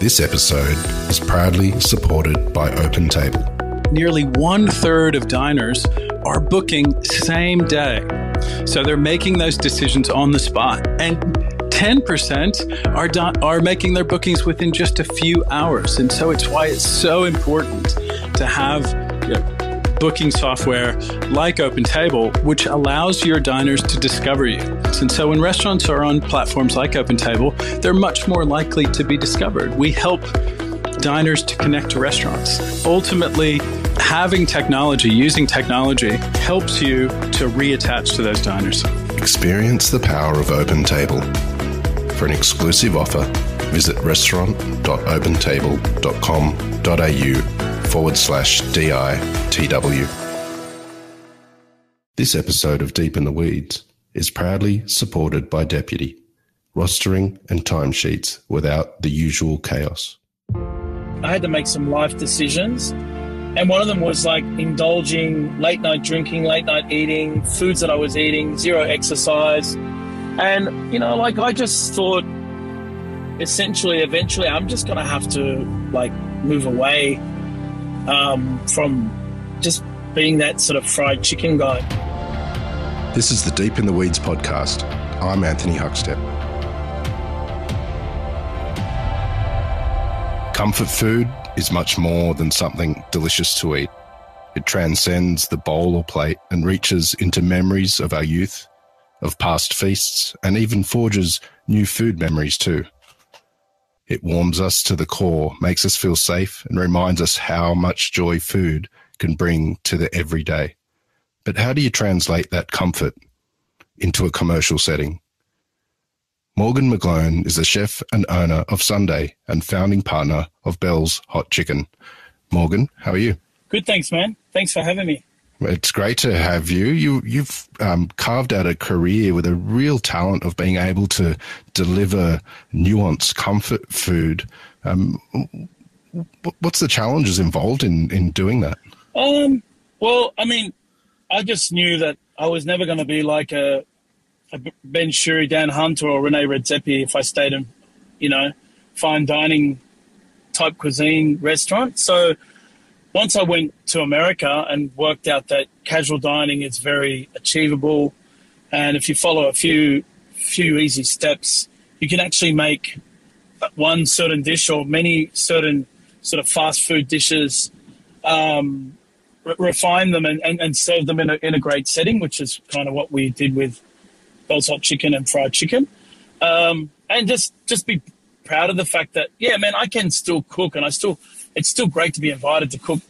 This episode is proudly supported by OpenTable. Nearly 1/3 of diners are booking same day. So they're making those decisions on the spot. And 10% are making their bookings within just a few hours. And so it's why it's so important to have booking software like OpenTable, which allows your diners to discover you. And so when restaurants are on platforms like OpenTable, they're much more likely to be discovered. We help diners to connect to restaurants. Ultimately, having technology, using technology, helps you to reattach to those diners. Experience the power of OpenTable. For an exclusive offer, visit restaurant.opentable.com.au/DITW. This episode of Deep in the Weeds is proudly supported by Deputy, rostering and timesheets without the usual chaos. I had to make some life decisions, and one of them was like indulging late night drinking, late night eating, foods that I was eating, zero exercise. And, I just thought eventually I'm just going to have to move away from just being that sort of fried chicken guy. This is the Deep in the Weeds podcast. I'm Anthony Huckstep. Comfort food is much more than something delicious to eat. It transcends the bowl or plate and reaches into memories of our youth, of past feasts, and even forges new food memories too. It warms us to the core, makes us feel safe, and reminds us how much joy food can bring to the everyday. But how do you translate that comfort into a commercial setting? Morgan McGlone is the chef and owner of Sunday and founding partner of Bell's Hot Chicken. Morgan, how are you? Good, thanks, man. Thanks for having me. It's great to have you. You've carved out a career with a real talent of being able to deliver nuanced comfort food. What's the challenges involved in doing that? I just knew that I was never going to be like a Ben Shuri, Dan Hunter, or Rene Redzepi if I stayed in, fine dining type cuisine restaurant. So once I went to America and worked out that casual dining is very achievable, and if you follow a few easy steps, you can actually make one certain dish or many certain sort of fast food dishes, refine them and serve them in a great setting, which is kind of what we did with Bell's Hot Chicken and fried chicken. And just be proud of the fact that, I can still cook, and it's still great to be invited to cook,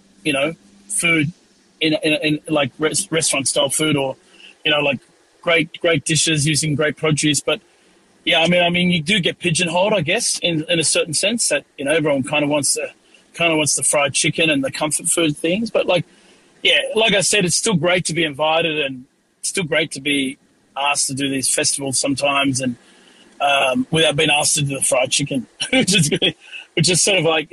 food in like restaurant style food, or, great dishes using great produce. But you do get pigeonholed, I guess, in a certain sense that, everyone kind of wants the fried chicken and the comfort food things. But like I said, it's still great to be invited, and it's still great to be asked to do these festivals sometimes, and without being asked to do the fried chicken, which is sort of like,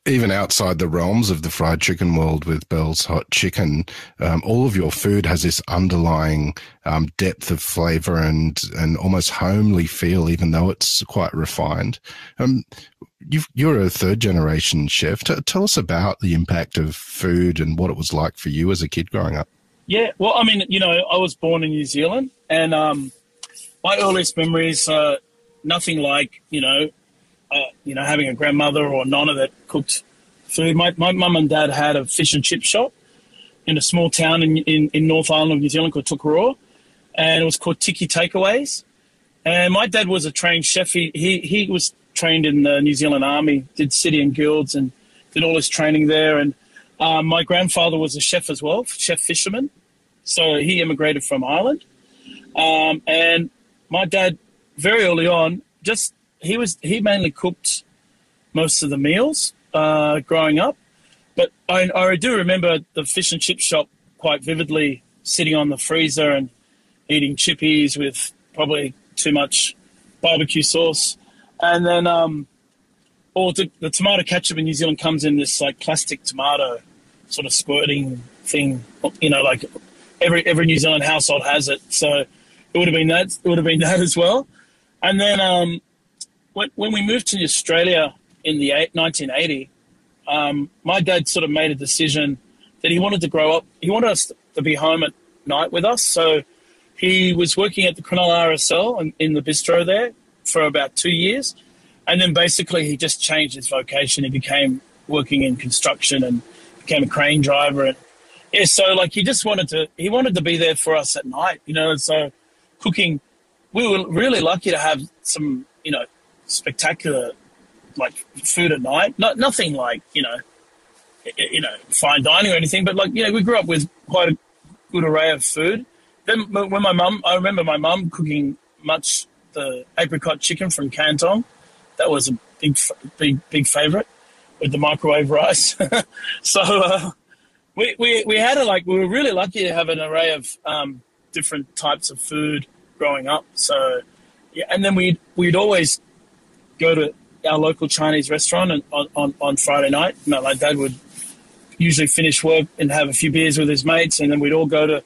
Even outside the realms of the fried chicken world with Bell's Hot Chicken, all of your food has this underlying depth of flavour and almost homely feel, even though it's quite refined. You're a third-generation chef. Tell us about the impact of food and what it was like for you as a kid growing up. Yeah, well, I was born in New Zealand, and my earliest memories are nothing like, having a grandmother or nonna that cooked food. My mum and dad had a fish and chip shop in a small town in North Island of New Zealand called Tukaroa, and it was called Tiki Takeaways. And my dad was a trained chef. He was trained in the New Zealand Army, did city and guilds, and did all his training there. And my grandfather was a chef as well, chef fisherman. So he immigrated from Ireland. And my dad, very early on, he mainly cooked most of the meals growing up. But I do remember the fish and chip shop quite vividly, sitting on the freezer and eating chippies with probably too much barbecue sauce. And then the tomato ketchup in New Zealand comes in this like plastic tomato sort of squirting thing, like every New Zealand household has it. So it would have been that as well. And then when we moved to Australia, in the 1980, my dad sort of made a decision that he wanted to grow up. He wanted us to be home at night with us. So he was working at the Cronulla RSL in the bistro there for about 2 years. And then basically he just changed his vocation. He became working in construction and became a crane driver. And yeah, so like he wanted to be there for us at night, you know. And so cooking, we were really lucky to have some, you know, spectacular like food at night. Nothing like, you know, fine dining or anything, but like, you know, we grew up with quite a good array of food. Then when I remember my mum cooking much the apricot chicken from Canton. That was a big favourite with the microwave rice. So we had we were really lucky to have an array of different types of food growing up. So yeah, and then we'd always go to our local Chinese restaurant on Friday night. You know, my dad would usually finish work and have a few beers with his mates, and then we'd all go to.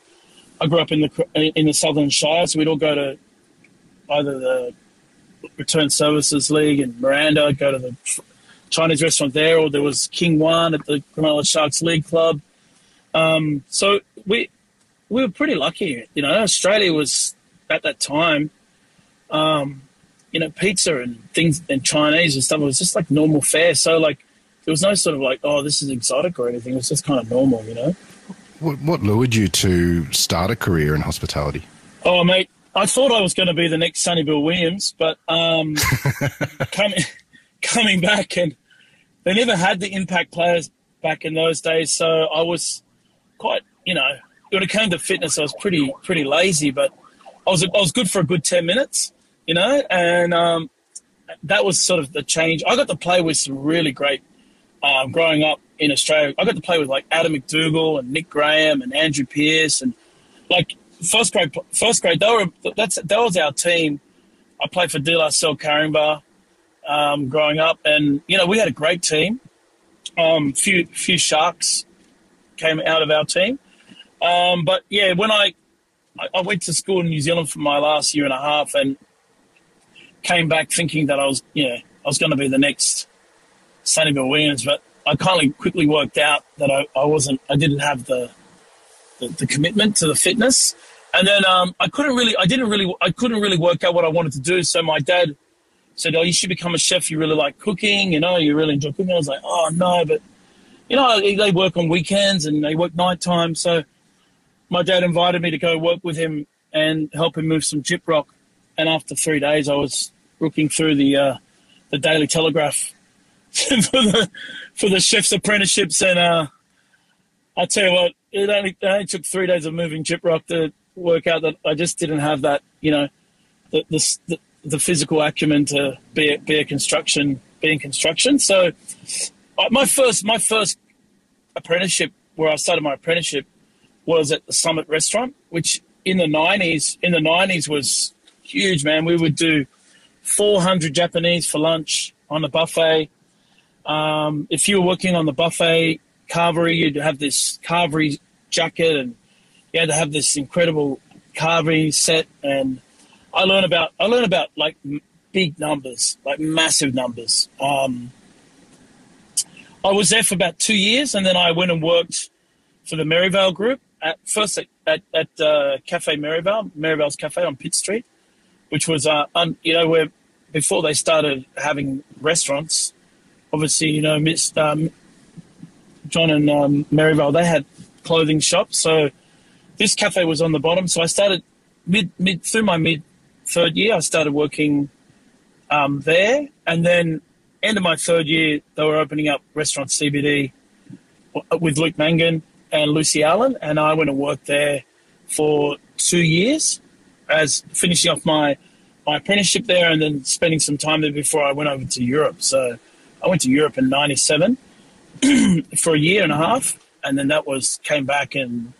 I grew up in the Southern Shire, so we'd all go to either the Return Services League in Miranda, go to the Chinese restaurant there, or there was King Wan at the Cronulla Sharks League Club. So we were pretty lucky. You know, Australia was at that time, you know, pizza and things and Chinese and stuff. It was just like normal fare. So like there was no sort of like, oh, this is exotic or anything. It was just kind of normal, you know. What lured you to start a career in hospitality? Oh, mate, I thought I was going to be the next Sonny Bill Williams, but coming back, and they never had the impact players back in those days. So I was quite, you know, when it came to fitness, I was pretty lazy, but I was good for a good 10 minutes, you know, and that was sort of the change. I got to play with some really great growing up in Australia. I got to play with like Adam McDougall and Nick Graham and Andrew Pearce, and like first grade. That was our team. I played for De La Salle Caringbah growing up, and you know we had a great team. Few Sharks came out of our team, but yeah, when I went to school in New Zealand for my last year and a half, and came back thinking that I was going to be the next Sonny Bill Williams, but I kind of quickly worked out that I didn't have the commitment to the fitness, and then I couldn't really work out what I wanted to do. So my dad said, "Oh, you should become a chef. You really like cooking, you know, you really enjoy cooking." I was like, "Oh no," but you know, they work on weekends and they work nighttime. So my dad invited me to go work with him and help him move some gyprock. And after 3 days, I was looking through the Daily Telegraph for the chef's apprenticeships, and I tell you what, it only took 3 days of moving gyprock to work out that I just didn't have that, you know, the physical acumen to be in construction. So my first apprenticeship, where I started my apprenticeship, was at the Summit restaurant, which in the 90s was huge, man. We would do 400 Japanese for lunch on the buffet. If you were working on the buffet carvery, you'd have this carvery jacket, and you had to have this incredible carvery set. And I learned about like big numbers, like massive numbers. I was there for about 2 years, and then I went and worked for the Merivale Group at Cafe Merivale, Merivale's Cafe on Pitt Street, which was you know, where before they started having restaurants. Obviously, you know, John and Merivale, they had clothing shops. So this cafe was on the bottom. So I started through my mid-third year, I started working there. And then end of my third year, they were opening up Restaurant CBD with Luke Mangan and Lucy Allen. And I went and worked there for 2 years as finishing off my apprenticeship there, and then spending some time there before I went over to Europe. So I went to Europe in 97 for a year and a half, and then came back, and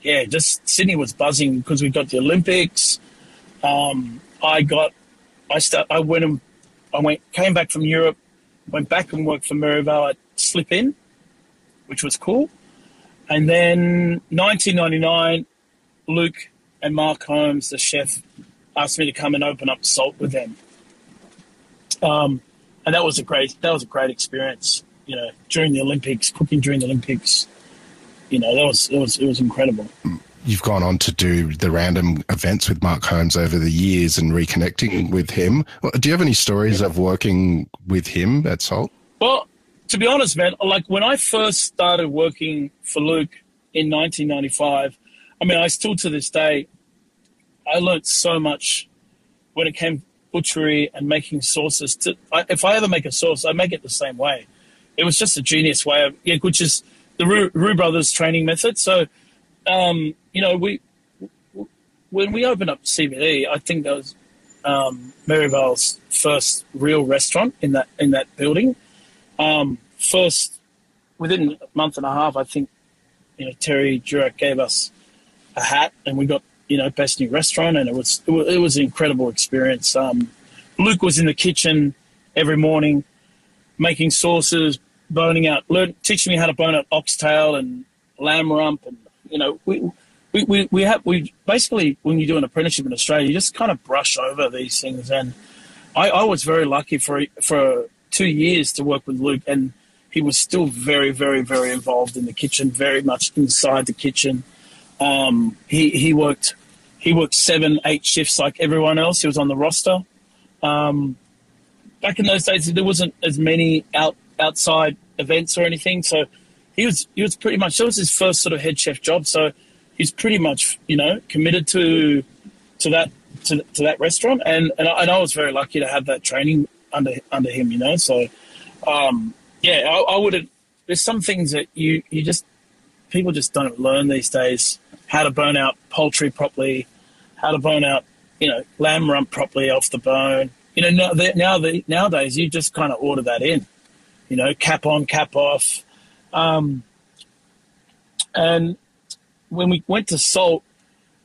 yeah, just Sydney was buzzing because we got the Olympics. Came back from Europe, went back and worked for Merivale at Slip In, which was cool. And then 1999, Luke and Mark Holmes, the chef, asked me to come and open up Salt with them. and that was a great experience. You know, during the Olympics, cooking during the Olympics, you know, it was incredible. You've gone on to do the random events with Mark Holmes over the years and reconnecting with him. Do you have any stories of working with him at Salt? Well, to be honest, man, like when I first started working for Luke in 1995, I mean, I still to this day, I learned so much when it came to butchery and making sauces. If I ever make a sauce, I make it the same way. It was just a genius way of, which is the Roux Brothers training method. So, you know, when we opened up CBD, I think that was Maryvale's first real restaurant in that building. First, within a month and a half, I think, you know, Terry Durack gave us a hat, and we got, you know, best new restaurant, and it was an incredible experience. Luke was in the kitchen every morning, making sauces, teaching me how to bone out oxtail and lamb rump, and you know, we basically, when you do an apprenticeship in Australia, you just kind of brush over these things, and I was very lucky for 2 years to work with Luke, and he was still very, very, very involved in the kitchen, very much inside the kitchen. He worked 7-8 shifts like everyone else. He was on the roster. Back in those days, there wasn't as many outside events or anything, so he was pretty much, that was his first sort of head chef job. So he's pretty much, you know, committed to that restaurant, and I was very lucky to have that training under him, you know. So I wouldn't. There's some things that people just don't learn these days. How to bone out poultry properly, how to bone out, you know, lamb rump properly off the bone. You know, nowadays you just kind of order that in, you know, cap on, cap off. And when we went to Salt,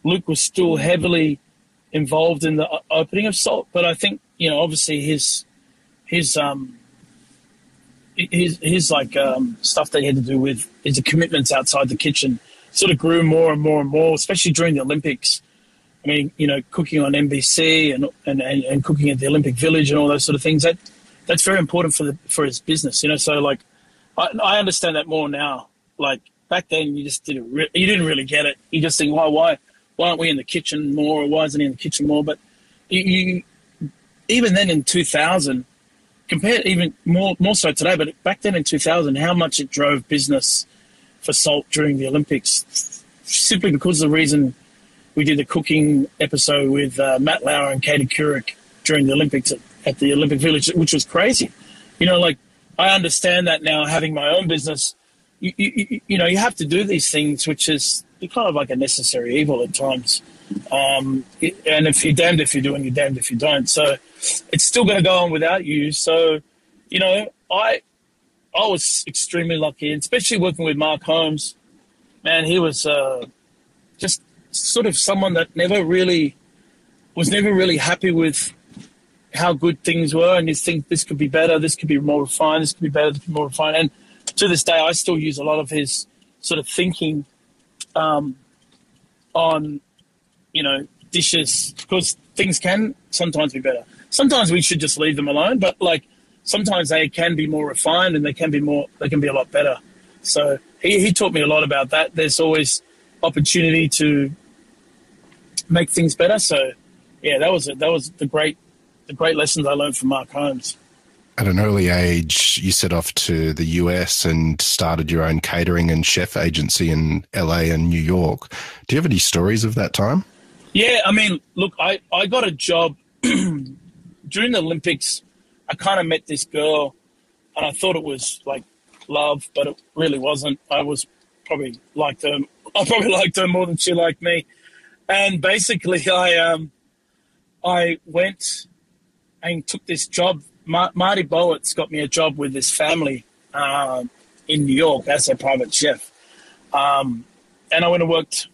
Luke was still heavily involved in the opening of Salt, but I think, you know, obviously his like stuff that he had to do with his commitments outside the kitchen sort of grew more and more and more, especially during the Olympics. I mean, you know, cooking on NBC and cooking at the Olympic Village and all those sort of things, that's very important for his business, you know. So like, I understand that more now. Like back then, you just didn't really get it. You just think, why aren't we in the kitchen more, or why isn't he in the kitchen more? But you even then in 2000, compared even more so today, but back then in 2000, how much it drove business for Salt during the Olympics, simply because of the reason we did the cooking episode with Matt Lauer and Katie Couric during the Olympics at the Olympic Village, which was crazy. You know, like, I understand that now, having my own business, you know, you have to do these things, which is kind of like a necessary evil at times. And if you're damned if you do and you're damned if you don't. So it's still going to go on without you. So, you know, I was extremely lucky, and especially working with Mark Holmes. Man, he was just sort of someone that was never really happy with how good things were, and you think this could be better, this could be more refined, this could be better, this could be more refined. And to this day, I still use a lot of his sort of thinking on, you know, dishes, because things can sometimes be better. Sometimes we should just leave them alone, but like sometimes they can be more refined and they can be a lot better. So he taught me a lot about that. There's always opportunity to make things better. So yeah, that was the great lessons I learned from Mark Holmes. At an early age, you set off to the US and started your own catering and chef agency in LA and New York. Do you have any stories of that time? Yeah, I mean, look, I got a job during the Olympics. I kind of met this girl, and I thought it was like love, but it really wasn't. I probably liked her more than she liked me. And basically, I went and took this job. Marty Bowett's got me a job with this family in New York as a private chef. And I went and worked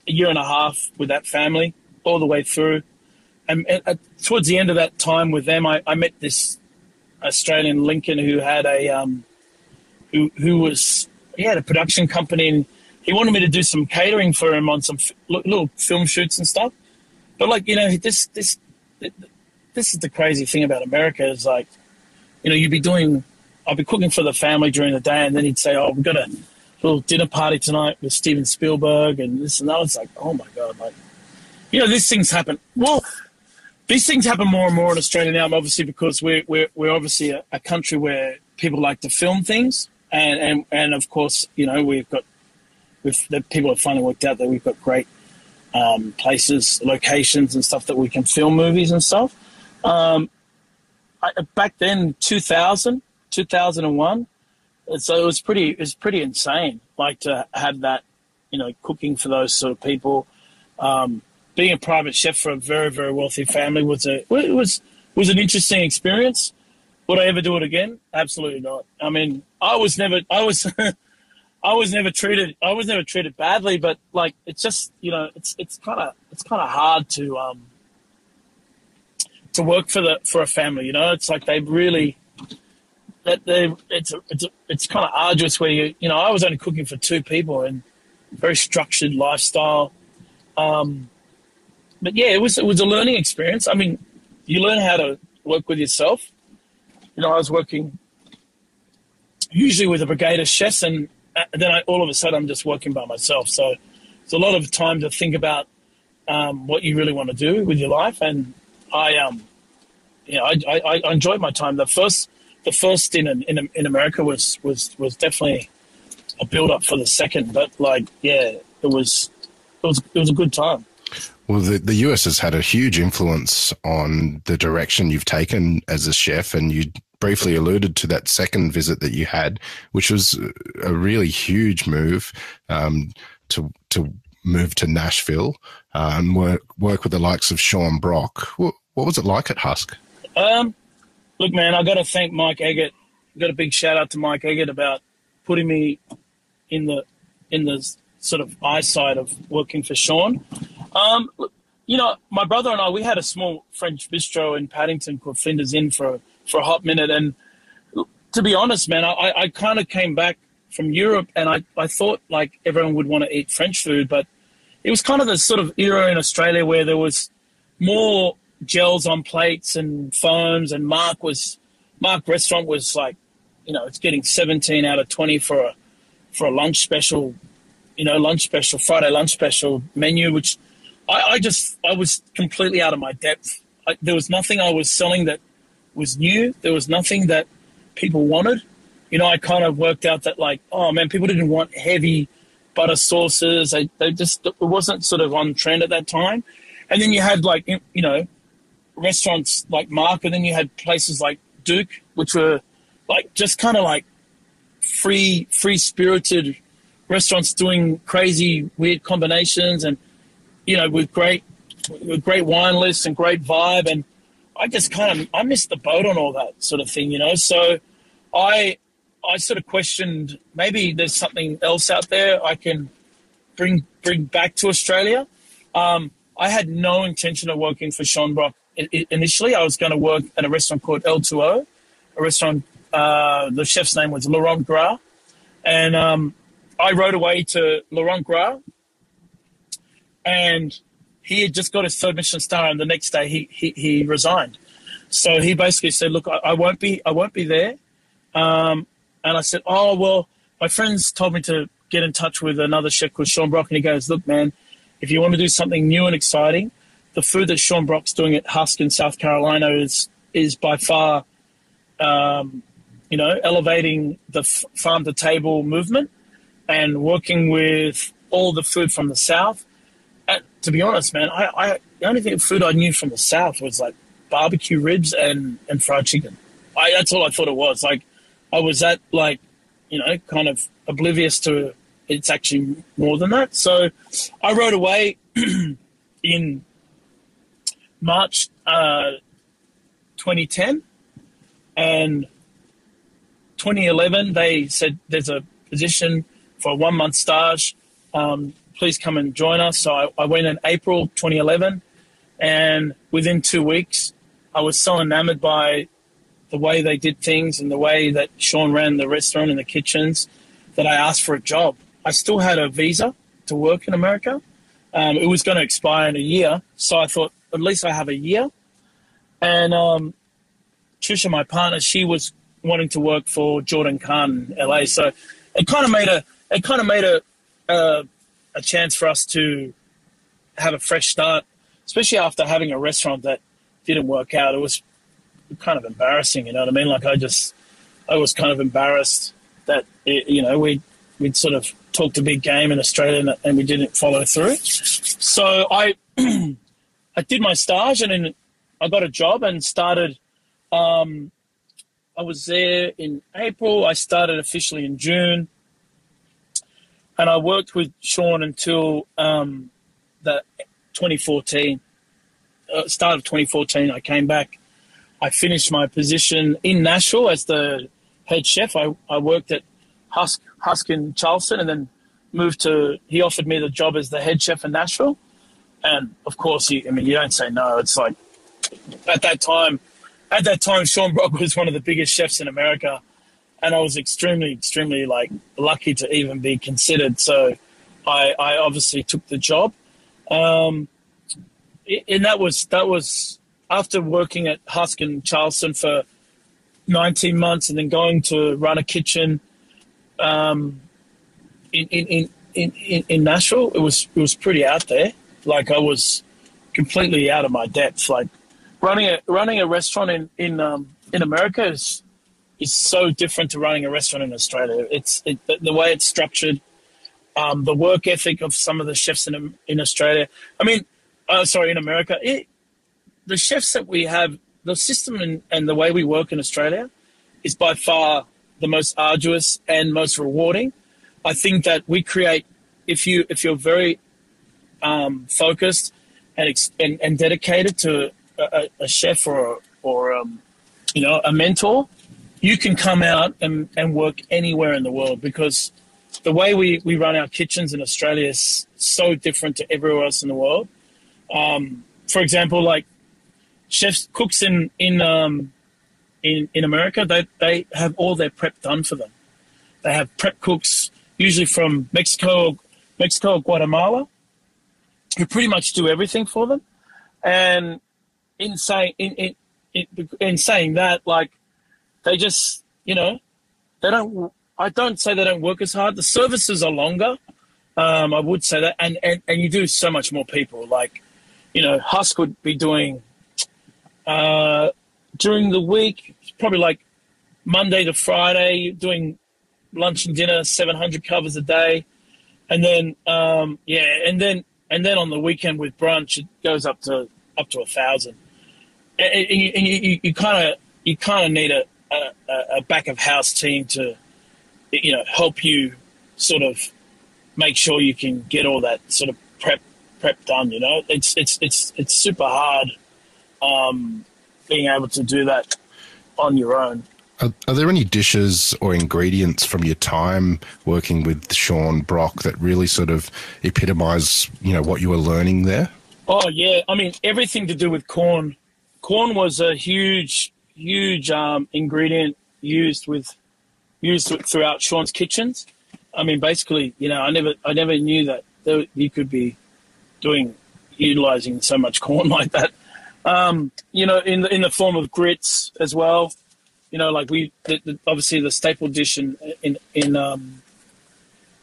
a year and a half with that family all the way through. And towards the end of that time with them, I met this Australian Lincoln who had he had a production company, and he wanted me to do some catering for him on some little film shoots and stuff. But like, you know, this is the crazy thing about America is like, I'd be cooking for the family during the day, and then he'd say, "Oh, we've got a little dinner party tonight with Steven Spielberg and this and that." It's like, oh my God, like, these things happen. Well, these things happen more and more in Australia now, obviously, because we're obviously a country where people like to film things, and of course, the people have finally worked out that we've got great places, locations, and stuff that we can film movies and stuff. Back then, 2001, so it was pretty insane, like, to have that, cooking for those sort of people. Being a private chef for a very, very wealthy family was an interesting experience. Would I ever do it again? Absolutely not. I mean, I was never treated badly, but, like, it's just, it's kind of hard to work for a family. It's like it's kind of arduous where I was only cooking for 2 people and very structured lifestyle. But yeah, it was a learning experience. I mean, you learn how to work with yourself. I was working usually with a brigade of chefs, and then all of a sudden I'm just working by myself. So it's a lot of time to think about what you really want to do with your life. And I enjoyed my time. The first stint in America was definitely a build up for the second. But, like, yeah, it was a good time. Well, the US has had a huge influence on the direction you've taken as a chef, and you briefly alluded to that second visit that you had, which was a really huge move to move to Nashville and work with the likes of Sean Brock. What was it like at Husk? Look, man, I got to thank Mike Eggert. Got a big shout out to Mike Eggert about putting me in the sort of eyesight of working for Sean. My brother and I, we had a small French bistro in Paddington called Flinders Inn for a hot minute. And to be honest, man, I kind of came back from Europe and I thought, like, everyone would want to eat French food, but it was kind of the sort of era in Australia where there was more gels on plates and foams, and Mark restaurant was like, it's getting 17 out of 20 for a lunch special, Friday lunch special menu, which I was completely out of my depth. There was nothing I was selling that was new. There was nothing that people wanted. I kind of worked out that, like, oh man, people didn't want heavy butter sauces. It wasn't sort of on trend at that time. And then you had, like, restaurants like Mark, and then you had places like Duke, which were like just kind of like free-spirited restaurants doing crazy, weird combinations, and with great wine lists and great vibe. And I just I missed the boat on all that sort of thing, So I sort of questioned, maybe there's something else out there I can bring back to Australia. I had no intention of working for Sean Brock. Initially, I was going to work at a restaurant called L2O, a restaurant, the chef's name was Laurent Gras. And I rode away to Laurent Gras, and he had just got his 3rd Michelin star, and the next day he resigned. So he basically said, look, I won't be there. And I said, oh, well, my friends told me to get in touch with another chef called Sean Brock. And he goes, look, man, if you want to do something new and exciting, the food that Sean Brock's doing at Husk in South Carolina is by far, elevating the farm-to-table movement and working with all the food from the South. To be honest, man, the only food I knew from the South was, like, barbecue ribs and fried chicken. That's all I thought it was. Like, I was that, like, kind of oblivious to it's actually more than that. So I rode away in March 2010, and 2011 they said there's a position for a 1-month stage. Please come and join us. So I went in April 2011, and within 2 weeks I was so enamored by the way they did things and the way that Sean ran the restaurant and the kitchens that I asked for a job. I still had a visa to work in America. It was going to expire in a year, so I thought at least I have a year. And Trisha, my partner, she was wanting to work for Jordan Khan in LA. So it kind of made a chance for us to have a fresh start, especially after having a restaurant that didn't work out. It was kind of embarrassing, you know what I mean? Like I was kind of embarrassed that, we'd sort of talked a big game in Australia and we didn't follow through. So I did my stage and then I got a job and started. I was there in April. I started officially in June. And I worked with Sean until the 2014. Start of 2014, I came back. I finished my position in Nashville as the head chef. I worked at Huck in Charleston and then he offered me the job as the head chef in Nashville. And of course, you don't say no. It's like, at that time, Sean Brock was one of the biggest chefs in America. And I was extremely, extremely lucky to even be considered. So I obviously took the job. And that was after working at Huck in Charleston for 19 months and then going to run a kitchen in Nashville. It was pretty out there. Like I was completely out of my depth. Like running a restaurant in America is so different to running a restaurant in Australia. The way it's structured, the work ethic of some of the chefs in Australia. In America. The chefs that we have, the system and the way we work in Australia is by far the most arduous and most rewarding. I think that we create, if you're very focused and dedicated to a chef or a mentor, you can come out and work anywhere in the world because the way we run our kitchens in Australia is so different to everywhere else in the world. For example, like chefs, cooks in America, they have all their prep done for them. They have prep cooks, usually from Mexico or Guatemala, who pretty much do everything for them. And in saying that, like, they just, I don't say they don't work as hard. The services are longer. I would say that. And you do so much more people. Like, Husk would be doing, during the week, probably like Monday to Friday, doing lunch and dinner, 700 covers a day. And then, and then on the weekend with brunch, it goes up to 1,000. And you kind of need a back of house team to, help you sort of make sure you can get all that sort of prep done. It's super hard being able to do that on your own. Are there any dishes or ingredients from your time working with Sean Brock that really sort of epitomise, what you were learning there? Oh yeah, everything to do with corn. Corn was a huge ingredient used throughout Sean's kitchens. Basically, I never knew that you could be utilizing so much corn like that. In the form of grits as well. Obviously the staple dish in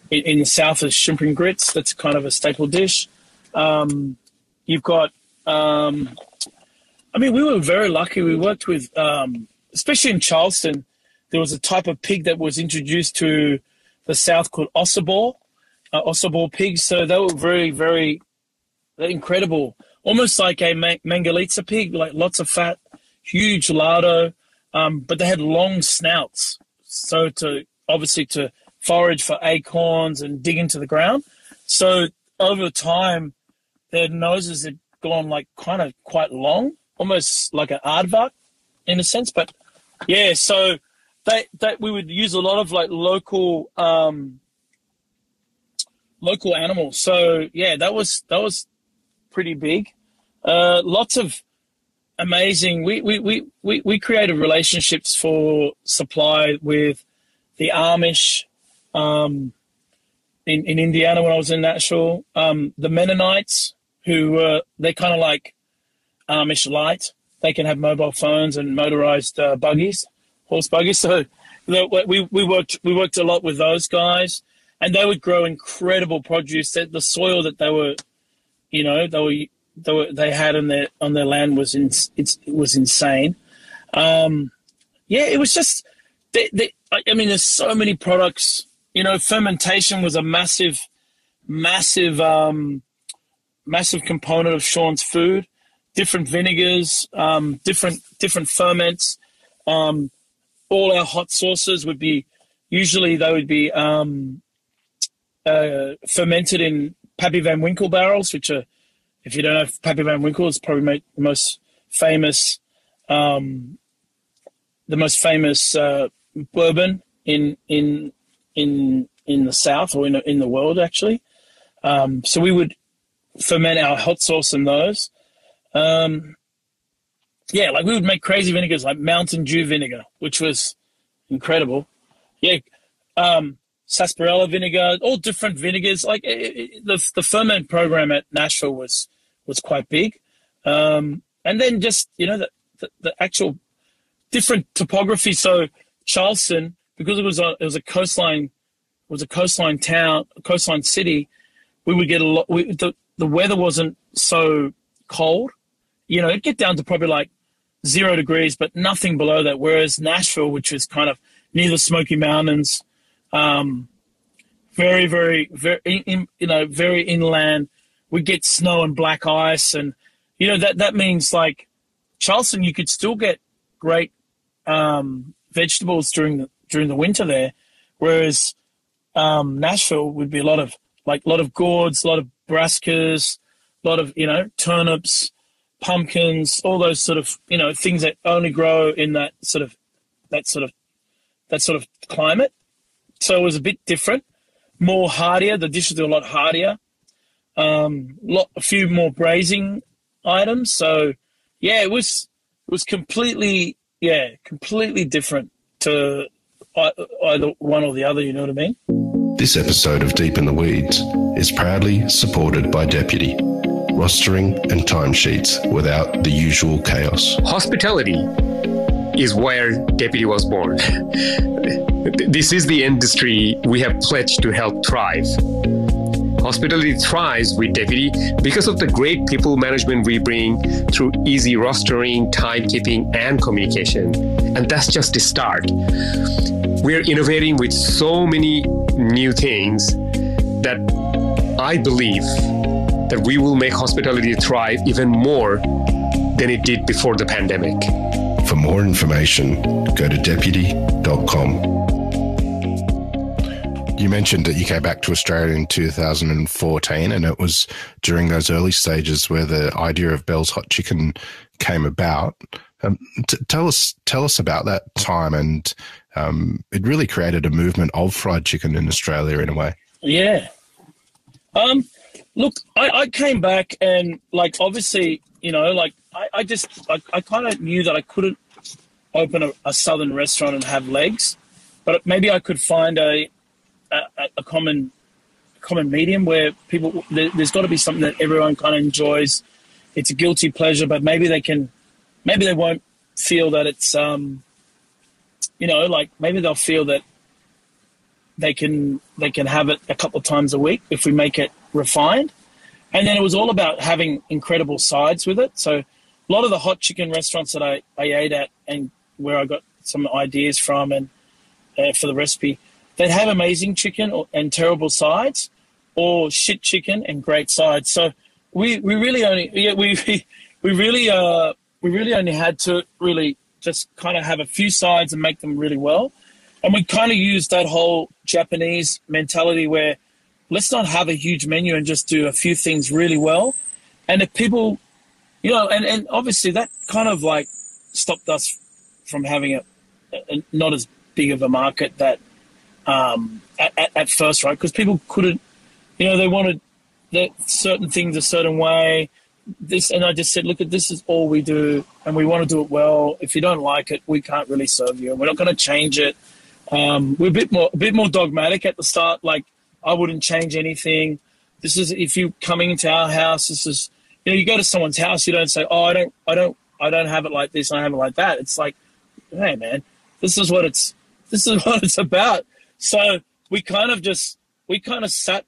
the South is shrimp and grits. That's kind of a staple dish. You've got, we were very lucky. We worked with, especially in Charleston, there was a type of pig that was introduced to the South called Ossibor pigs. So they were very, very incredible, almost like a Mangalitsa pig, like lots of fat, huge lardo, but they had long snouts. So to forage for acorns and dig into the ground. So over time, their noses had gone like kind of quite long, almost like an aardvark in a sense. But yeah, so we would use a lot of like local animals. So yeah, that was pretty big. Lots of amazing. We created relationships for supply with the Amish in Indiana when I was in Nashville. The Mennonites, who they're kind of like Amish light. They can have mobile phones and motorized buggies, horse buggies. So we worked a lot with those guys, and they would grow incredible produce. The soil that they had on their land was insane. It was just there's so many products. Fermentation was a massive component of Sean's food. Different vinegars, different ferments. All our hot sauces would be fermented in Pappy Van Winkle barrels, which are, if you don't know, Pappy Van Winkle is probably the most famous bourbon in the South, or in the world, actually. So we would ferment our hot sauce in those. We would make crazy vinegars like Mountain Dew vinegar, which was incredible. Sarsaparilla vinegar, all different vinegars. Like the ferment program at Nashville was quite big. And then just, the actual different topography. So Charleston, because it was a coastline town, a coastline city, we would get a lot. The weather wasn't so cold. It'd get down to probably like 0 degrees, but nothing below that. Whereas Nashville, which is kind of near the Smoky Mountains, very, very, very, very inland, we get snow and black ice, and that means like Charleston, you could still get great vegetables during the winter there, whereas Nashville would be a lot of gourds, a lot of brassicas, a lot of turnips, pumpkins, all those sort of things that only grow in that sort of climate. So it was a bit different, more hardier. The dishes are a lot hardier. A few more braising items. So it was completely different to either one or the other. You know what I mean? This episode of Deep in the Weeds is proudly supported by Deputy. Rostering and timesheets without the usual chaos. Hospitality is where Deputy was born. This is the industry we have pledged to help thrive. Hospitality thrives with Deputy because of the great people management we bring through easy rostering, timekeeping, and communication. And that's just the start. We're innovating with so many new things that I believe that we will make hospitality thrive even more than it did before the pandemic. For more information, go to deputy.com. You mentioned that you came back to Australia in 2014, and it was during those early stages where the idea of Bell's Hot Chicken came about. Tell us about that time, and it really created a movement of fried chicken in Australia in a way. Yeah. Look, I came back and, obviously, I kind of knew that I couldn't open a southern restaurant and have legs, but maybe I could find a common medium where there's got to be something that everyone kind of enjoys. It's a guilty pleasure, but maybe they won't feel that it's, maybe they'll feel that they can have it a couple of times a week if we make it refined. And then it was all about having incredible sides with it. So a lot of the hot chicken restaurants that I ate at, and where I got some ideas from and for the recipe, they'd have amazing chicken and terrible sides, or shit chicken and great sides. So we really only had to really just kind of have a few sides and make them really well. And we kind of used that whole Japanese mentality where let's not have a huge menu and just do a few things really well. And if people, and obviously that kind of stopped us from having a not as big of a market that at first, right? Because people couldn't, they wanted certain things a certain way. And I just said, look, this is all we do, and we want to do it well. If you don't like it, we can't really serve you, and we're not going to change it. We're a bit more dogmatic at the start. I wouldn't change anything. This is, if you coming into our house, this is, you go to someone's house, you don't say, oh, I don't have it like this, I have it like that. It's like, hey man, this is what it's about. So we kind of sat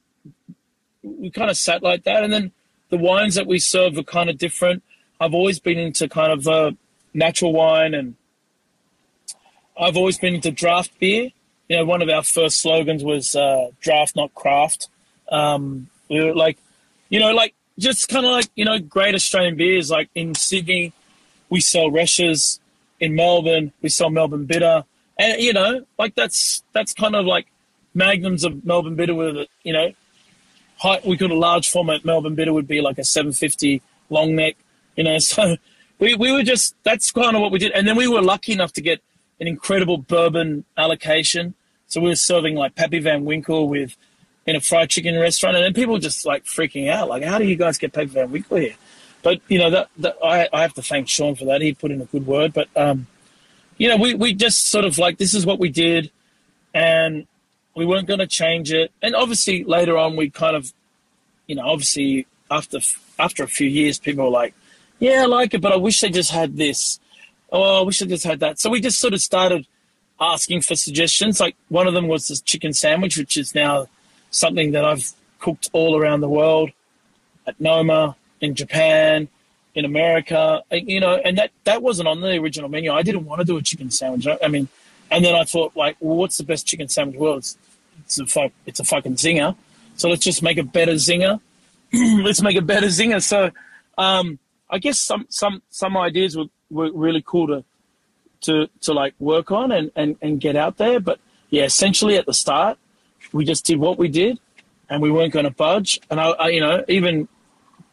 like that. And then the wines that we serve are kind of different. I've always been into kind of natural wine, and I've always been into draft beer. You know, one of our first slogans was draft, not craft. We were like, you know, like just kind of like, you know, great Australian beers. Like in Sydney, we sell Resch's. In Melbourne, we sell Melbourne Bitter. And, you know, like that's kind of like magnums of Melbourne Bitter with, you know, we got a large format Melbourne Bitter would be like a 750 long neck, you know. So we were just, that's kind of what we did. And then we were lucky enough to get an incredible bourbon allocation. So we were serving like Pappy Van Winkle in a fried chicken restaurant. And then people were just like freaking out. Like, how do you guys get Pappy Van Winkle here? But, you know, I have to thank Sean for that. He put in a good word. But, you know, we just sort of like, this is what we did, and we weren't going to change it. And obviously later on we kind of, you know, obviously after a few years, people were like, yeah, I like it, but I wish they just had this. Oh, I wish they just had that. So we just sort of started asking for suggestions. Like one of them was this chicken sandwich, which is now something that I've cooked all around the world at Noma, in Japan, in America, you know, and that wasn't on the original menu. I didn't want to do a chicken sandwich. I mean, and then I thought, like, well, what's the best chicken sandwich in the world? It's a fucking zinger. So let's just make a better zinger. Let's make a better zinger. So I guess some ideas were really cool to like work on and get out there. But yeah, essentially at the start, we just did what we did, and we weren't going to budge. And I you know, even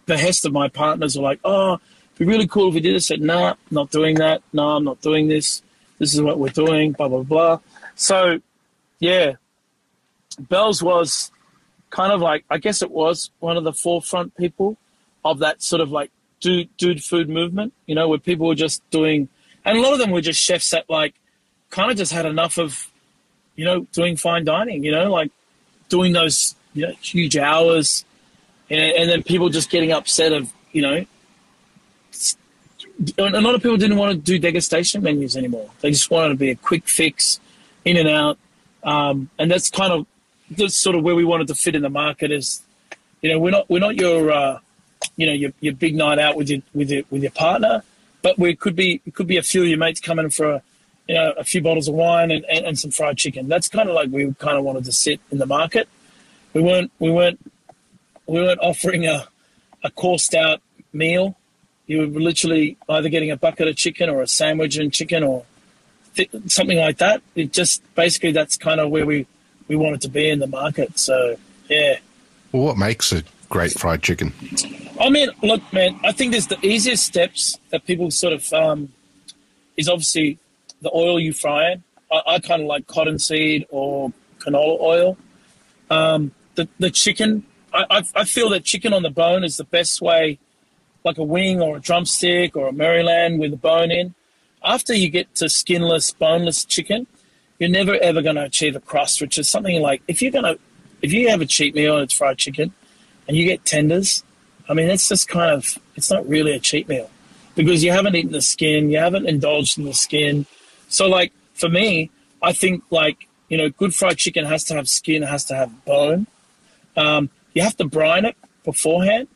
behest of my partners were like, oh, it'd be really cool if we did this. I said, nah, not doing that. No, I'm not doing this. This is what we're doing, blah, blah, blah. So, yeah, Bell's was kind of like, I guess it was one of the forefront people of that sort of like dude food movement, you know, where people were just doing, and a lot of them were just chefs that like kind of just had enough of, you know, doing fine dining, you know, like doing those, you know, huge hours. And then people just getting upset of, you know, a lot of people didn't want to do degustation menus anymore. They just wanted to be a quick fix, in and out. And that's sort of where we wanted to fit in the market is, you know, we're not your, you know, your big night out with your partner, but it could be a few of your mates coming for, you know, a few bottles of wine and some fried chicken. That's kind of like we kind of wanted to sit in the market. We weren't offering a coursed out meal. You were literally either getting a bucket of chicken or a sandwich and chicken or something like that. It just basically that's kind of where we wanted to be in the market. So, yeah. Well, what makes a great fried chicken? I mean, look, man, I think there's the easiest steps that people sort of is obviously the oil you fry in. I kind of like cottonseed or canola oil. The chicken, I feel that chicken on the bone is the best way, like a wing or a drumstick or a Maryland with a bone in. After you get to skinless, boneless chicken, you're never ever going to achieve a crust, which is something like if you have a cheat meal and it's fried chicken and you get tenders, I mean, it's just kind of, it's not really a cheat meal because you haven't eaten the skin, you haven't indulged in the skin. So like for me, I think like, you know, good fried chicken has to have skin, has to have bone. You have to brine it beforehand.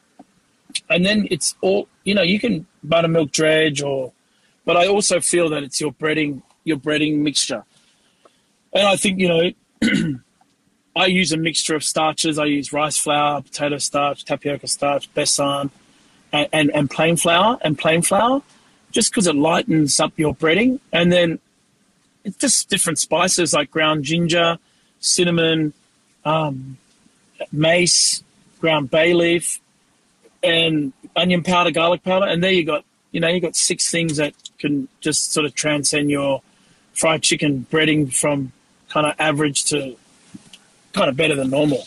And then it's all, you know, you can buttermilk dredge but I also feel that it's your breading mixture. And I think, you know, I use a mixture of starches. I use rice flour, potato starch, tapioca starch, besan, and plain flour. And plain flour, just because it lightens up your breading. And then it's just different spices like ground ginger, cinnamon, mace, ground bay leaf, and onion powder, garlic powder. And there you got 6 things that can just sort of transcend your fried chicken breading from kind of average to kind of better than normal.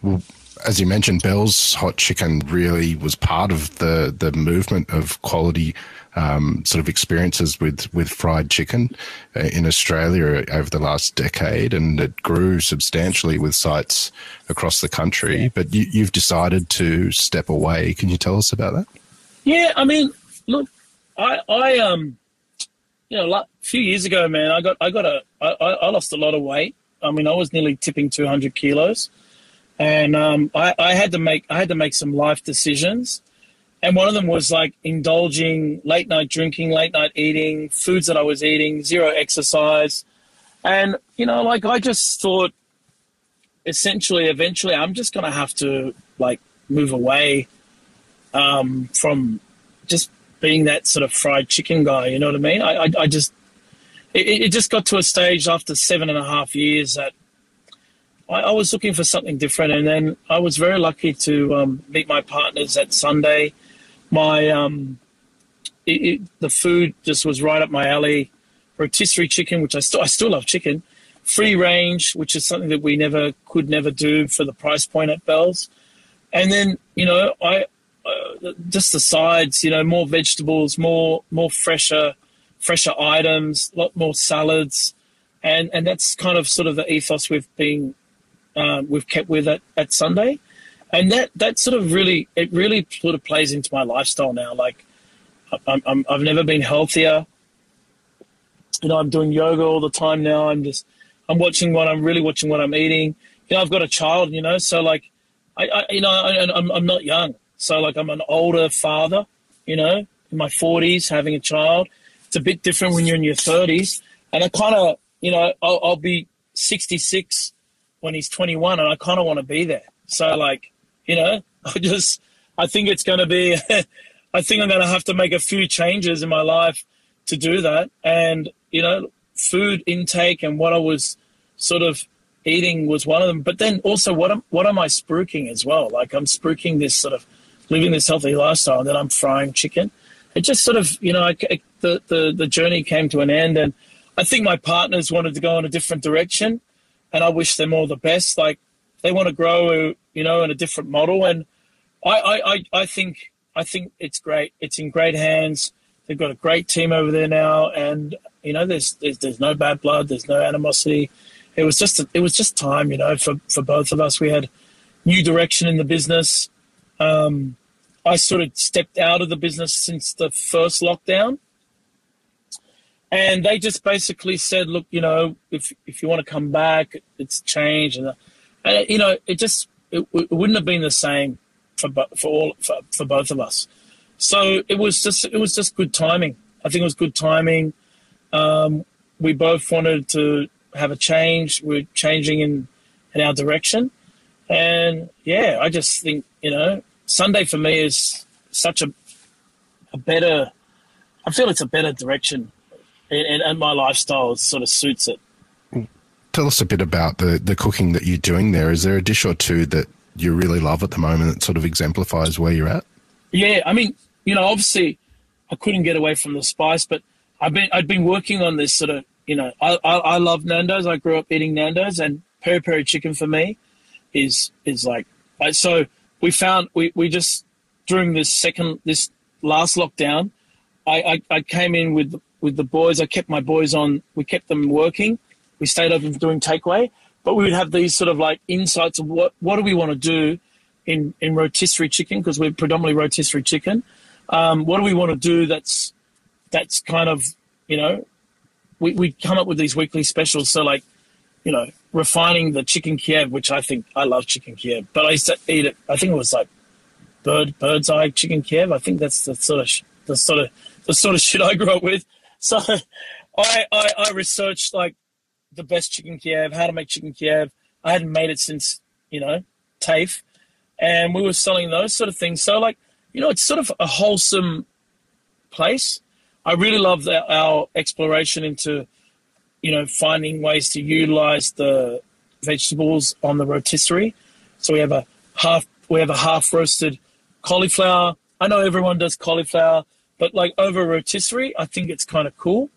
Well, as you mentioned, Bell's Hot Chicken really was part of the movement of quality sort of experiences with fried chicken in Australia over the last decade, and it grew substantially with sites across the country. Yeah. But you've decided to step away. Can you tell us about that? Yeah, I mean, look, a few years ago, man, I lost a lot of weight. I mean, I was nearly tipping 200 kilos, and I had to make some life decisions. And one of them was like indulging, late night drinking, late night eating, foods that I was eating, zero exercise. And, like I just thought eventually I'm just going to have to like move away from just being that sort of fried chicken guy. You know what I mean? It just got to a stage after 7.5 years that I was looking for something different. And then I was very lucky to meet my partners at Sunday. The food just was right up my alley. Rotisserie chicken, which I still love chicken. Free range, which is something that we could never do for the price point at Bell's. And then, just the sides, more vegetables, more fresher items, a lot more salads. And that's kind of sort of the ethos we've kept with at Sunday. And that sort of really sort of plays into my lifestyle now. Like I've never been healthier. I'm doing yoga all the time now. I'm watching what I'm eating. I've got a child, so like I'm not young. So like I'm an older father, in my 40s, having a child. It's a bit different when you're in your 30s. And I kind of, I'll be 66 when he's 21, and I kind of want to be there. So like, I think it's going to be, I think I'm going to have to make a few changes in my life to do that. And, food intake and what I was sort of eating was one of them. But then also what am I spruiking as well? Like I'm spruiking this sort of living this healthy lifestyle, and then I'm frying chicken. It just sort of, the journey came to an end, and I think my partners wanted to go in a different direction, and I wish them all the best. Like they want to grow, in a different model, and I think it's great. It's in great hands. They've got a great team over there now, and there's no bad blood, there's no animosity. It was just time, for both of us. We had new direction in the business. I sort of stepped out of the business since the first lockdown, and they just basically said, look, if you want to come back, it's changed, and it wouldn't have been the same for both of us. So it was just good timing. I think it was good timing. We both wanted to have a change. We're changing in our direction, and yeah, I just think Sunday for me is such a better. I feel it's a better direction, and my lifestyle sort of suits it. Tell us a bit about the cooking that you're doing there. Is there a dish or two that you really love at the moment that sort of exemplifies where you're at? Yeah, I mean, obviously I couldn't get away from the spice, but I'd been working on this sort of, I love Nando's. I grew up eating Nando's, and peri peri chicken for me is like, so we found, we just, during this last lockdown, I came in with the boys. I kept my boys on, we kept them working. We stayed open doing takeaway, but we would have these sort of like insights of what do we want to do in rotisserie chicken, because we're predominantly rotisserie chicken. What do we want to do that's kind of, we come up with these weekly specials. So like, refining the chicken Kiev, which I love chicken Kiev, but I used to eat it. I think it was like bird's eye chicken Kiev. I think that's the sort of shit I grew up with. So I researched like the best chicken Kiev, how to make chicken Kiev. I hadn't made it since, TAFE, and we were selling those sort of things. So like, it's sort of a wholesome place. I really love our exploration into, finding ways to utilize the vegetables on the rotisserie. So we have a half roasted cauliflower. I know everyone does cauliflower, but like over rotisserie, I think it's kind of cool.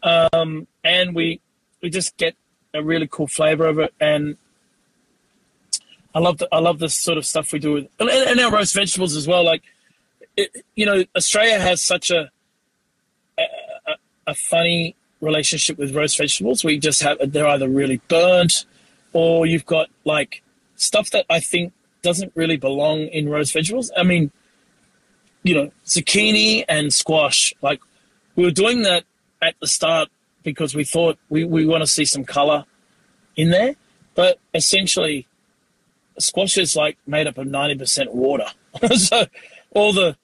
And we just get a really cool flavor of it. And I love the sort of stuff we do with, and our roast vegetables as well. Like, Australia has such a funny relationship with roast vegetables. We just they're either really burnt, or you've got like stuff that I think doesn't really belong in roast vegetables. I mean, zucchini and squash. Like we were doing that at the start because we thought we want to see some color in there, but essentially squash is like made up of 90% water. So all the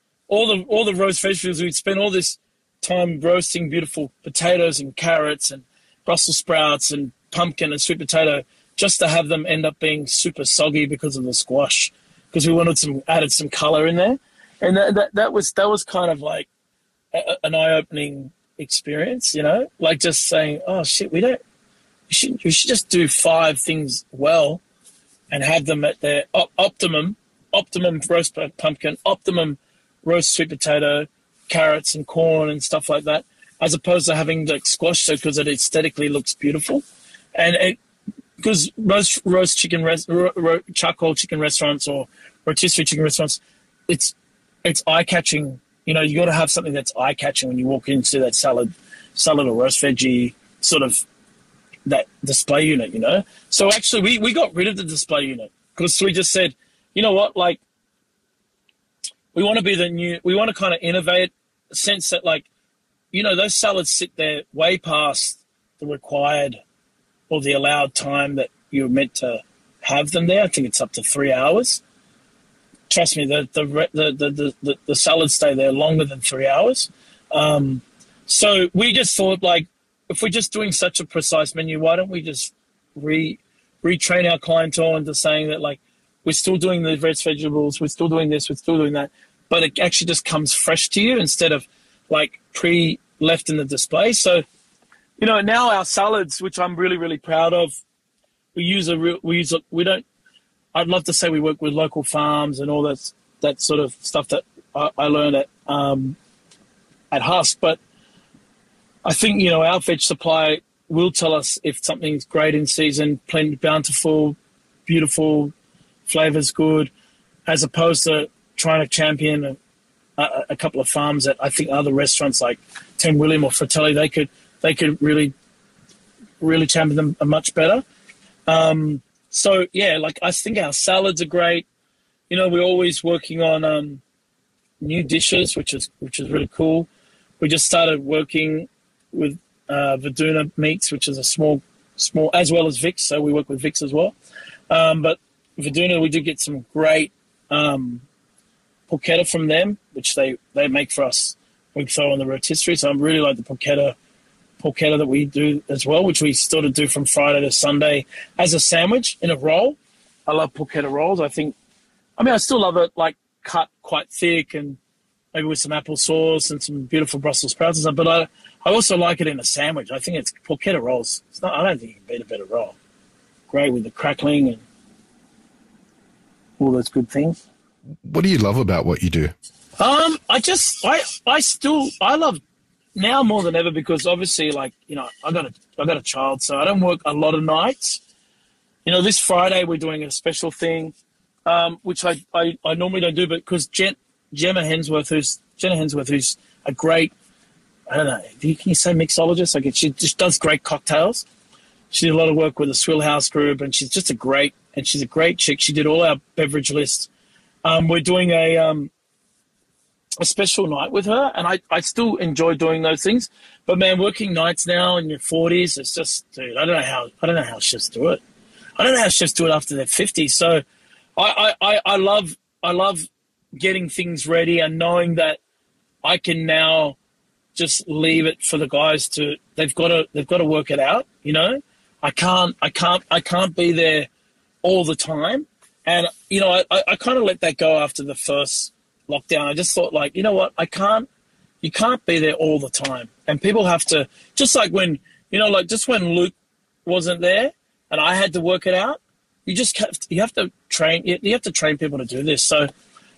roast vegetables, we'd spend all this time roasting beautiful potatoes and carrots and Brussels sprouts and pumpkin and sweet potato just to have them end up being super soggy because of the squash, because we wanted added some color in there. And that was kind of like an eye-opening experience, you know, like just saying, oh shit, we should just do 5 things well and have them at their optimum roast pumpkin, optimum roast sweet potato, carrots and corn and stuff like that, as opposed to having like squash, so because it aesthetically looks beautiful. And because most charcoal chicken restaurants or rotisserie chicken restaurants, it's eye-catching. You know, you got to have something that's eye-catching when you walk into that salad or roast veggie sort of that display unit, you know. So actually we got rid of the display unit because we just said, you know what, like we want to kind of innovate, a sense that, like, you know, those salads sit there way past the required or the allowed time that you're meant to have them there. I think it's up to 3 hours. Trust me, the salads stay there longer than 3 hours. So we just thought, like, if we're just doing such a precise menu, why don't we just retrain our clientele into saying that, like, we're still doing the vegetables, we're still doing this, we're still doing that, but it actually just comes fresh to you instead of like left in the display. So, you know, now our salads, which I'm really, really proud of, I'd love to say we work with local farms and all that sort of stuff that I learned at Husk, but I think, you know, our veg supply will tell us if something's great in season, plenty, bountiful, beautiful, flavors good, as opposed to trying to champion a couple of farms that I think other restaurants like Tim William or Fratelli, they could really, really champion them much better. So yeah, like I think our salads are great. You know, we're always working on new dishes, which is really cool. We just started working with Verduna Meats, which is a small, as well as Vic's. So we work with Vic's as well. But Verduna, we do get some great porchetta from them, which they make for us. We throw on the rotisserie. So I really like the porchetta that we do as well, which we sort of do from Friday to Sunday as a sandwich in a roll. I love porchetta rolls. I still love it like cut quite thick and maybe with some apple sauce and some beautiful Brussels sprouts and stuff. But I also like it in a sandwich. I think it's porchetta rolls. I don't think you can beat a better roll. Great with the crackling and all those good things. What do you love about what you do? I love now more than ever because obviously, like, you know, I got a child, so I don't work a lot of nights. You know, this Friday we're doing a special thing, which I normally don't do, but because Jenna Hensworth, who's a great, I don't know, can you say mixologist? Like, she just does great cocktails. She did a lot of work with the Swill House Group, and she's a great chick. She did all our beverage lists. We're doing a special night with her, and I still enjoy doing those things. But man, working nights now in your 40s, it's just, dude, I don't know how chefs do it. I don't know how chefs do it after they're 50. So I love getting things ready and knowing that I can now just leave it for the guys to, they've got to work it out, you know? I can't be there all the time. And, you know, I kind of let that go after the first lockdown. I just thought, like, you know what, you can't be there all the time. And people have to, just like when, you know, like just when Luke wasn't there and I had to work it out, you have to train people to do this. So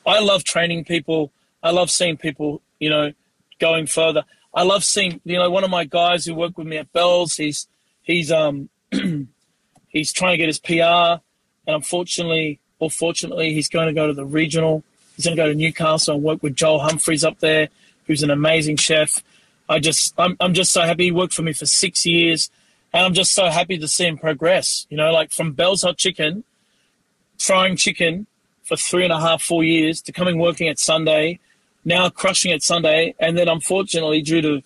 I love training people. I love seeing people, you know, going further. I love seeing, you know, one of my guys who worked with me at Bell's, he's trying to get his PR, and unfortunately or fortunately, he's going to go to the regional. He's going to go to Newcastle and work with Joel Humphreys up there, who's an amazing chef. I'm just so happy. He worked for me for 6 years, and I'm just so happy to see him progress. You know, like from Bell's Hot Chicken, frying chicken for 3.5, 4 years, to coming working at Sunday, now crushing at Sunday, and then unfortunately due to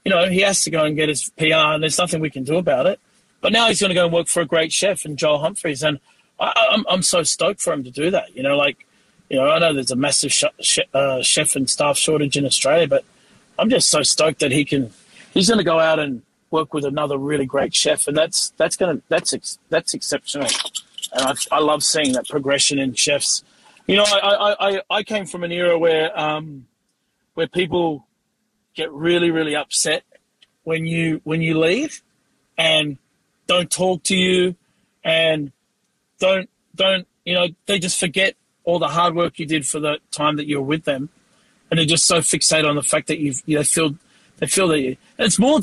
he has to go and get his PR, and there's nothing we can do about it. But now he's going to go and work for a great chef in Joel Humphreys, and I'm so stoked for him to do that. I know there's a massive chef and staff shortage in Australia, but I'm just so stoked that he's going to go out and work with another really great chef, and that's exceptional. And I love seeing that progression in chefs. I came from an era where people get really, really upset when you leave and don't talk to you and don't they just forget all the hard work you did for the time that you were with them, and they're just so fixated on the fact that they feel that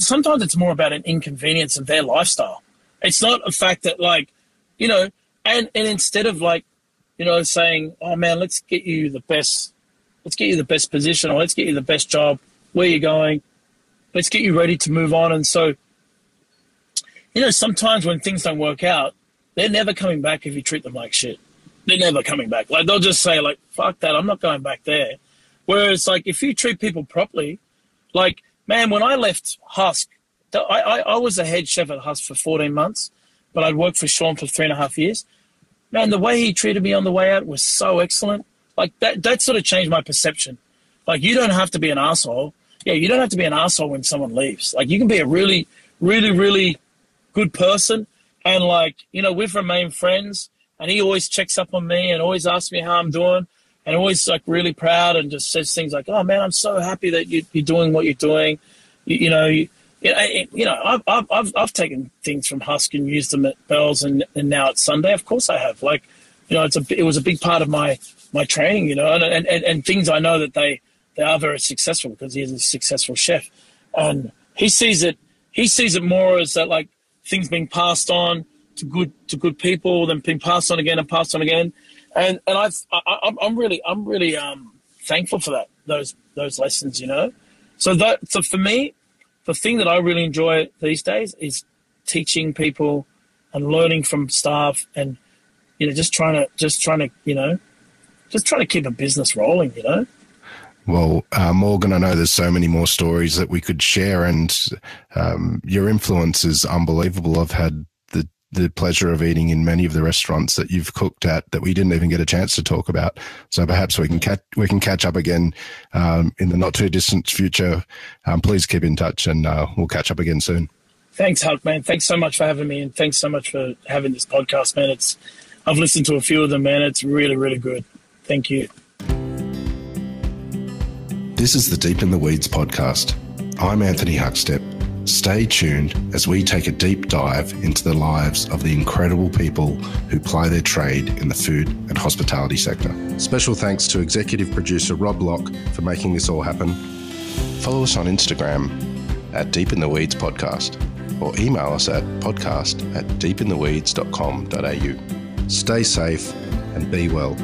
sometimes it's more about an inconvenience of their lifestyle. It's not a fact that and instead of saying, oh man, let's get you the best position, or let's get you the best job, where you're going, let's get you ready to move on. And so, sometimes when things don't work out, they're never coming back if you treat them like shit. They're never coming back. They'll just say fuck that, I'm not going back there. Whereas if you treat people properly, man, when I left Husk, I was a head chef at Husk for 14 months, but I'd worked for Sean for 3.5 years. Man, the way he treated me on the way out was so excellent. That sort of changed my perception. You don't have to be an asshole. Yeah, you don't have to be an asshole when someone leaves. You can be a really, really, really good person. And we've remained friends, and he always checks up on me and always asks me how I'm doing, and always really proud and just says things like, oh man, I'm so happy that you're doing what you're doing. I've taken things from Husk and used them at Bells and now at Sunday. Of course I have. It was a big part of my training, and things I know that they are very successful because he is a successful chef, and he sees it more as that things being passed on to good people, then being passed on again and passed on again, and I'm really thankful for those lessons, So for me, the thing that I really enjoy these days is teaching people and learning from staff, and just trying to keep a business rolling. Well, Morgan, I know there's so many more stories that we could share, and your influence is unbelievable. I've had the pleasure of eating in many of the restaurants that you've cooked at that we didn't even get a chance to talk about. So perhaps we can catch up again in the not too distant future. Please keep in touch, and we'll catch up again soon. Thanks, Huck, man. Thanks so much for having me, and thanks so much for having this podcast, man. I've listened to a few of them, man. It's really, really good. Thank you. This is the Deep in the Weeds podcast. I'm Anthony Huckstep. Stay tuned as we take a deep dive into the lives of the incredible people who ply their trade in the food and hospitality sector. Special thanks to executive producer Rob Locke for making this all happen. Follow us on Instagram at Deep in the Weeds Podcast, or email us at podcast@deepintheweeds.com.au. Stay safe and be well.